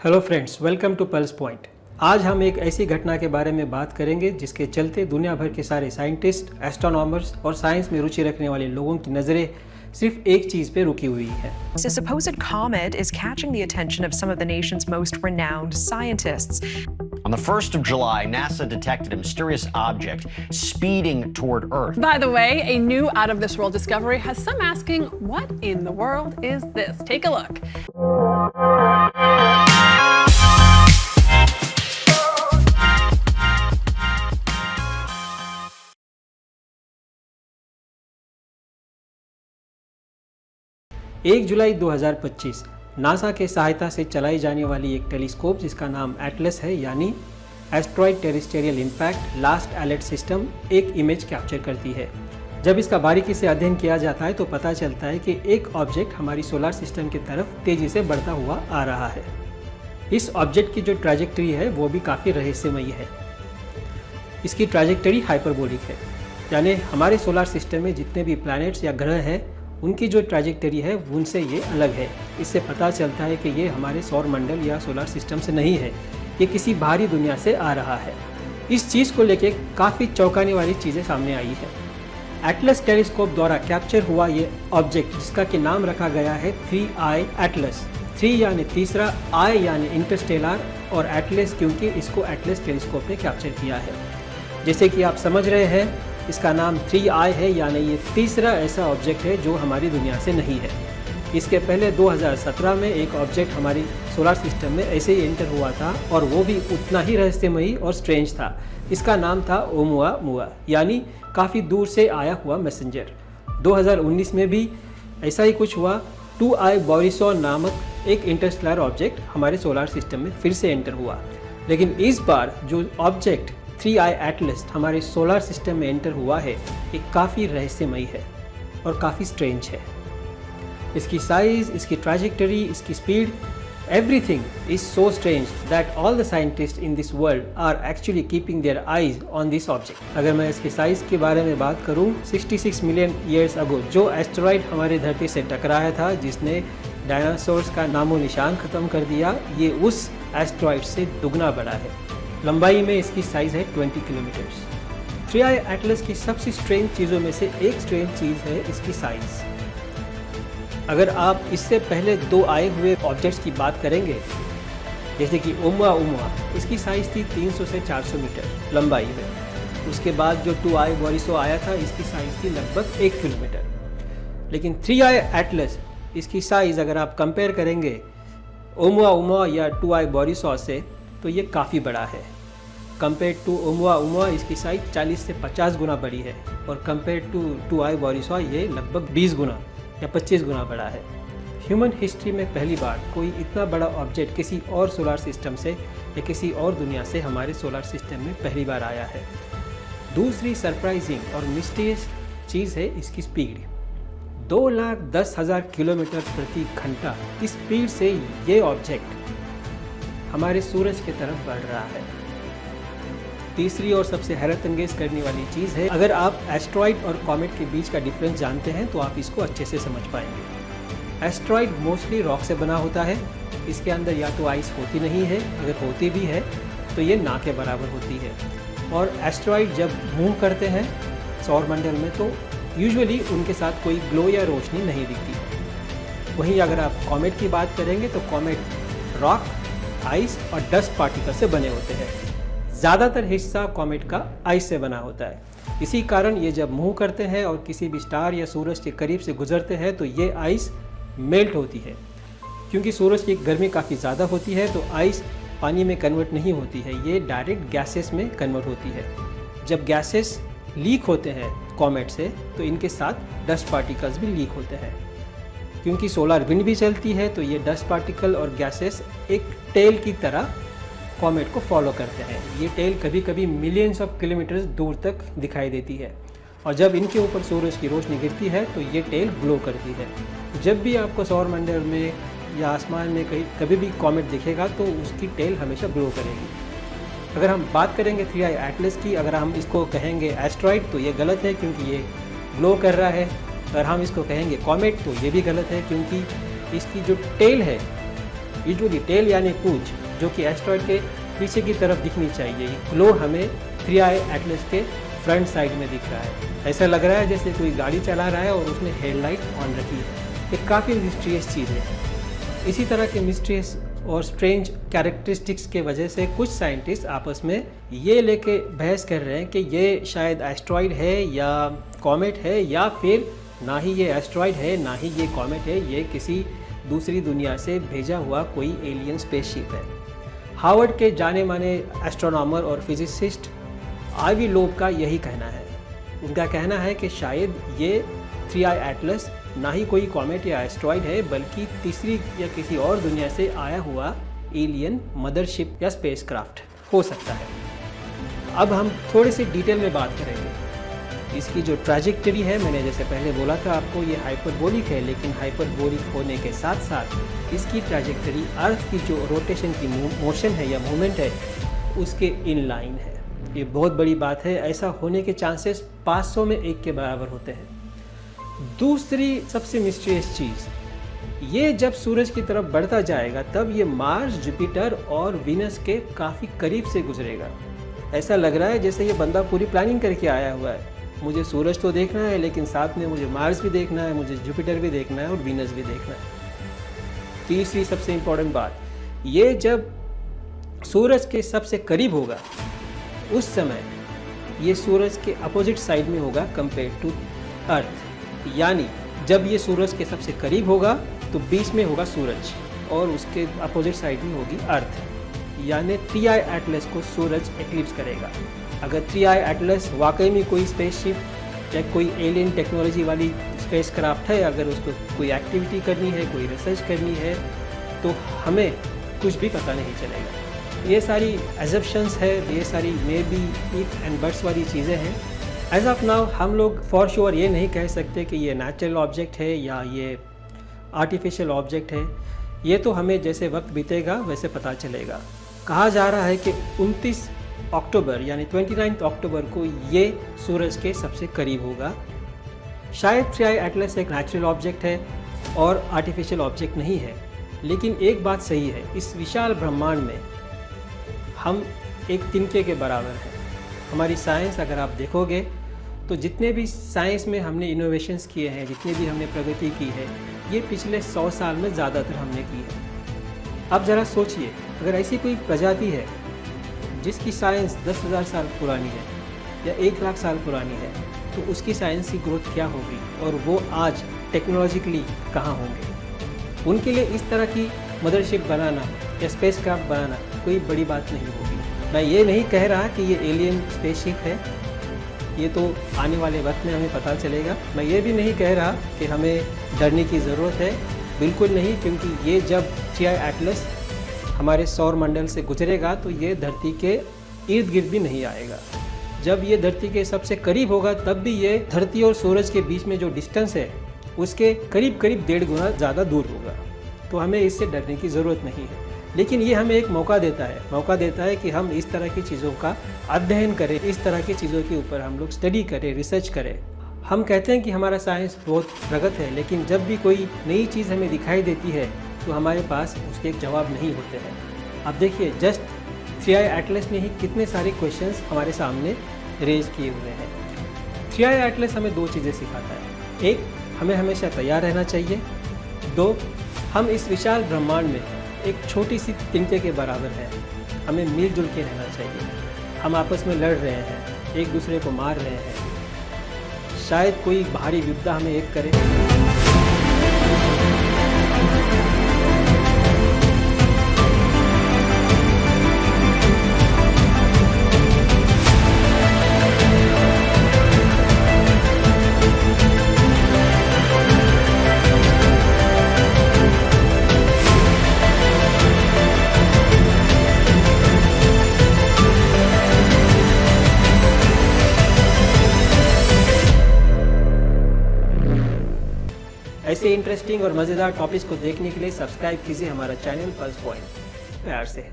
Hello friends, welcome to Pulse Point. आज हम एक ऐसी घटना के बारे में बात करेंगे जिसके चलते दुनिया भर के सारे साइंटिस्ट, एस्ट्रोनॉमर्स और साइंस में रुचि रखने वाले लोगों की नज़रें सिर्फ एक चीज़ पे रुकी हुई है। A supposed comet is catching the attention of some of the nation's most renowned scientists. On the 1st of July, NASA detected a mysterious object speeding toward Earth. By the way, a new out-of-this-world discovery has some asking, what in the world is this? Take a look. एक जुलाई 2025 NASA के सहायता से चलाई जाने वाली एक telescope जिसका नाम एटलस है, यानी asteroid terrestrial impact last alert system, एक इमेज कैप्चर करती है। जब इसका बारीकी से अध्ययन किया जाता है तो पता चलता है कि एक ऑब्जेक्ट हमारी सोलर सिस्टम की तरफ तेज़ी से बढ़ता हुआ आ रहा है। इस ऑब्जेक्ट की जो ट्रैजेक्टरी है वो भी काफ़ी रहस्यमयी है। इसकी ट्रैजेक्टरी हाइपरबोलिक है, यानी हमारे सोलर सिस्टम में जितने भी प्लैनेट्स या ग्रह हैं उनकी जो ट्रैजेक्टरी है उनसे ये अलग है। इससे पता चलता है कि ये हमारे सौर मंडल या सोलर सिस्टम से नहीं है, ये किसी बाहरी दुनिया से आ रहा है। इस चीज़ को लेके काफ़ी चौंकाने वाली चीज़ें सामने आई है। एटलस टेलीस्कोप द्वारा कैप्चर हुआ ये ऑब्जेक्ट, जिसका कि नाम रखा गया है 3I एटलस। 3 यानी तीसरा, I यानी इंटरस्टेलर और एटलस क्योंकि इसको एटलस टेलीस्कोप ने कैप्चर किया है। जैसे कि आप समझ रहे हैं, इसका नाम 3I है, यानी ये तीसरा ऐसा ऑब्जेक्ट है जो हमारी दुनिया से नहीं है। इसके पहले 2017 में एक ऑब्जेक्ट हमारी सोलर सिस्टम में ऐसे ही एंटर हुआ था और वो भी उतना ही रहस्यमयी और स्ट्रेंज था। इसका नाम था ओमुआ, यानी काफ़ी दूर से आया हुआ मैसेंजर। 2019 में भी ऐसा ही कुछ हुआ। 2I बोरिसॉन नामक एक इंटरस्टेलर ऑब्जेक्ट हमारे सोलर सिस्टम में फिर से एंटर हुआ, लेकिन इस बार जो ऑब्जेक्ट 3I एटलस हमारे सोलर सिस्टम में एंटर हुआ है ये काफ़ी रहस्यमयी है और काफ़ी स्ट्रेंज है। इसकी साइज़, इसकी ट्रैजेक्टरी, इसकी speed, everything is so strange that all the scientists in this world are actually keeping their eyes on this object. अगर मैं इसकी साइज़ के बारे में बात करूं, 66 मिलियन ईयर्स अगो जो एस्टेरॉयड हमारे धरती से टकराया था जिसने डायनासोर्स का नामो निशान ख़त्म कर दिया, ये उस एस्टेरॉयड से दुगना बड़ा है। लंबाई में इसकी साइज़ है 20 किलोमीटर्स। 3I एटलस की सबसे स्ट्रेंज चीज़ों में से एक स्ट्रेंज चीज़ है इसकी साइज़। अगर आप इससे पहले 2 आए हुए ऑब्जेक्ट्स की बात करेंगे, जैसे कि ओमुआ, इसकी साइज़ थी 300 से 400 मीटर लंबाई में। उसके बाद जो 2I बोरिसो आया था, इसकी साइज़ थी लगभग 1 किलोमीटर। लेकिन 3I एटलस, इसकी साइज़ अगर आप कंपेयर करेंगे ओमुआ या 2I बोरिसो से, तो ये काफ़ी बड़ा है। कंपेयर टू ओमुआ इसकी साइज़ 40 से 50 गुना बड़ी है और कंपेयर टू 2I बोरिसो ये लगभग 20 गुना या 25 गुना बड़ा है। ह्यूमन हिस्ट्री में पहली बार कोई इतना बड़ा ऑब्जेक्ट किसी और सोलर सिस्टम से या किसी और दुनिया से हमारे सोलर सिस्टम में पहली बार आया है। दूसरी सरप्राइजिंग और मिस्टीरियस चीज़ है इसकी स्पीड। 2,10,000 किलोमीटर प्रति घंटा की स्पीड से ये ऑब्जेक्ट हमारे सूरज की तरफ बढ़ रहा है। तीसरी और सबसे हैरत अंगेज करने वाली चीज़ है, अगर आप एस्ट्रॉयड और कॉमेट के बीच का डिफरेंस जानते हैं तो आप इसको अच्छे से समझ पाएंगे। एस्ट्रॉयड मोस्टली रॉक से बना होता है, इसके अंदर या तो आइस होती नहीं है, अगर होती भी है तो ये ना के बराबर होती है। और एस्ट्रॉयड जब मूव करते हैं सौर मंडल में तो यूजुअली उनके साथ कोई ग्लो या रोशनी नहीं दिखती। वहीं अगर आप कॉमेट की बात करेंगे तो कॉमेट रॉक, आइस और डस्ट पार्टिकल से बने होते हैं। ज़्यादातर हिस्सा कॉमेट का आइस से बना होता है। इसी कारण ये जब मूव करते हैं और किसी भी स्टार या सूरज के करीब से गुजरते हैं तो ये आइस मेल्ट होती है। क्योंकि सूरज की गर्मी काफ़ी ज़्यादा होती है तो आइस पानी में कन्वर्ट नहीं होती है, ये डायरेक्ट गैसेस में कन्वर्ट होती है। जब गैसेस लीक होते हैं कॉमेट से तो इनके साथ डस्ट पार्टिकल्स भी लीक होते हैं। क्योंकि सोलर विंड भी चलती है तो ये डस्ट पार्टिकल और गैसेस एक टेल की तरह कॉमेट को फॉलो करते हैं। ये टेल कभी कभी मिलियंस ऑफ किलोमीटर्स दूर तक दिखाई देती है और जब इनके ऊपर सूरज की रोशनी गिरती है तो ये टेल ग्लो करती है। जब भी आपको सौर मंडल में या आसमान में कभी भी कॉमेट दिखेगा तो उसकी टेल हमेशा ग्लो करेगी। अगर हम बात करेंगे 3I एटलस की, अगर हम इसको कहेंगे एस्ट्रॉयड तो ये गलत है क्योंकि ये ग्लो कर रहा है। अगर हम इसको कहेंगे कॉमेट तो ये भी गलत है क्योंकि इसकी जो टेल है यूजुअली टेल यानी पूंछ, जो कि एस्ट्रॉयड के पीछे की तरफ दिखनी चाहिए। ये ग्लो हमें 3i एटलस के फ्रंट साइड में दिख रहा है। ऐसा लग रहा है जैसे कोई गाड़ी चला रहा है और उसने हेडलाइट ऑन रखी है। ये काफ़ी मिस्टीरियस चीज़ है। इसी तरह के मिस्टीरियस और स्ट्रेंज कैरेक्टरिस्टिक्स के वजह से कुछ साइंटिस्ट आपस में ये लेके बहस कर रहे हैं कि ये शायद एस्ट्रॉयड है या कॉमेट है, या फिर ना ही ये एस्ट्रॉयड है ना ही ये कॉमेट है, ये किसी दूसरी दुनिया से भेजा हुआ कोई एलियन स्पेसशिप है। हार्वर्ड के जाने माने एस्ट्रोनॉमर और फिजिसिस्ट आइवी लोब का यही कहना है। उनका कहना है कि शायद ये 3i एटलस ना ही कोई कॉमेट या एस्ट्रॉयड है, बल्कि तीसरी या किसी और दुनिया से आया हुआ एलियन मदरशिप या स्पेसक्राफ्ट हो सकता है। अब हम थोड़े से डिटेल में बात करेंगे। इसकी जो ट्रैजेक्टरी है, मैंने जैसे पहले बोला था आपको, ये हाइपरबोलिक है, लेकिन हाइपरबोलिक होने के साथ साथ इसकी ट्रैजेक्टरी अर्थ की जो रोटेशन की मोशन है या मूवमेंट है उसके इन लाइन है। ये बहुत बड़ी बात है। ऐसा होने के चांसेस 500 में 1 के बराबर होते हैं। दूसरी सबसे मिस्टीरियस चीज़, ये जब सूरज की तरफ बढ़ता जाएगा तब ये मार्स, जुपिटर और वीनस के काफ़ी करीब से गुजरेगा। ऐसा लग रहा है जैसे ये बंदा पूरी प्लानिंग करके आया हुआ है। मुझे सूरज तो देखना है, लेकिन साथ में मुझे मार्स भी देखना है, मुझे जुपिटर भी देखना है और वीनस भी देखना है। तीसरी सबसे इम्पोर्टेंट बात, ये जब सूरज के सबसे करीब होगा उस समय ये सूरज के अपोजिट साइड में होगा कंपेयर टू अर्थ। यानी जब ये सूरज के सबसे करीब होगा तो बीच में होगा सूरज और उसके अपोजिट साइड में होगी अर्थ। यानी 3i एटलस को सूरज एक्लिप्स करेगा। अगर 3i एटलस वाकई में कोई स्पेसशिप या कोई एलियन टेक्नोलॉजी वाली स्पेसक्राफ्ट है, अगर उसको कोई एक्टिविटी करनी है, कोई रिसर्च करनी है, तो हमें कुछ भी पता नहीं चलेगा। ये सारी एजम्पशंस है, ये सारी may be, if and buts वाली चीज़ें हैं। एज ऑफ नाउ हम लोग फॉर श्योर ये नहीं कह सकते कि ये नेचुरल ऑब्जेक्ट है या ये आर्टिफिशियल ऑब्जेक्ट है। ये तो हमें जैसे वक्त बीतेगा वैसे पता चलेगा। कहा जा रहा है कि 29 अक्टूबर यानी 29 अक्टूबर को ये सूरज के सबसे करीब होगा। शायद 3i एटलस एक नेचुरल ऑब्जेक्ट है और आर्टिफिशियल ऑब्जेक्ट नहीं है, लेकिन एक बात सही है, इस विशाल ब्रह्मांड में हम एक तिनके के बराबर हैं। हमारी साइंस अगर आप देखोगे तो जितने भी साइंस में हमने इनोवेशंस किए हैं, जितने भी हमने प्रगति की है, ये पिछले 100 साल में ज़्यादातर हमने की है। अब ज़रा सोचिए, अगर ऐसी कोई प्रजाति है जिसकी साइंस 10,000 साल पुरानी है या 1 लाख साल पुरानी है, तो उसकी साइंस की ग्रोथ क्या होगी और वो आज टेक्नोलॉजिकली कहाँ होंगे। उनके लिए इस तरह की मदरशिप बनाना या स्पेसक्राफ्ट बनाना कोई बड़ी बात नहीं होगी। मैं ये नहीं कह रहा कि ये एलियन स्पेसशिप है, ये तो आने वाले वक्त में हमें पता चलेगा। मैं ये भी नहीं कह रहा कि हमें डरने की ज़रूरत है, बिल्कुल नहीं, क्योंकि ये जब 3i एटलस हमारे सौर मंडल से गुजरेगा तो ये धरती के इर्द गिर्द भी नहीं आएगा। जब ये धरती के सबसे करीब होगा तब भी ये धरती और सूरज के बीच में जो डिस्टेंस है उसके करीब करीब 1.5 गुना ज़्यादा दूर होगा। तो हमें इससे डरने की ज़रूरत नहीं है, लेकिन ये हमें एक मौका देता है कि हम इस तरह की चीज़ों का अध्ययन करें, इस तरह की चीज़ों के ऊपर हम लोग स्टडी करें, रिसर्च करें। हम कहते हैं कि हमारा साइंस बहुत प्रगत है, लेकिन जब भी कोई नई चीज़ हमें दिखाई देती है तो हमारे पास उसके जवाब नहीं होते हैं। अब देखिए, जस्ट 3i एटलस ने ही कितने सारे क्वेश्चंस हमारे सामने रेज किए हुए हैं। 3i एटलस हमें 2 चीज़ें सिखाता है। एक, हमें हमेशा तैयार रहना चाहिए। 2, हम इस विशाल ब्रह्मांड में एक छोटी सी तिनके के बराबर हैं, हमें मिलजुल के रहना चाहिए। हम आपस में लड़ रहे हैं, एक दूसरे को मार रहे हैं, शायद कोई बाहरी विपदा हमें एक करे। ऐसे इंटरेस्टिंग और मज़ेदार टॉपिक्स को देखने के लिए सब्सक्राइब कीजिए हमारा चैनल पल्स पॉइंट। प्यार से।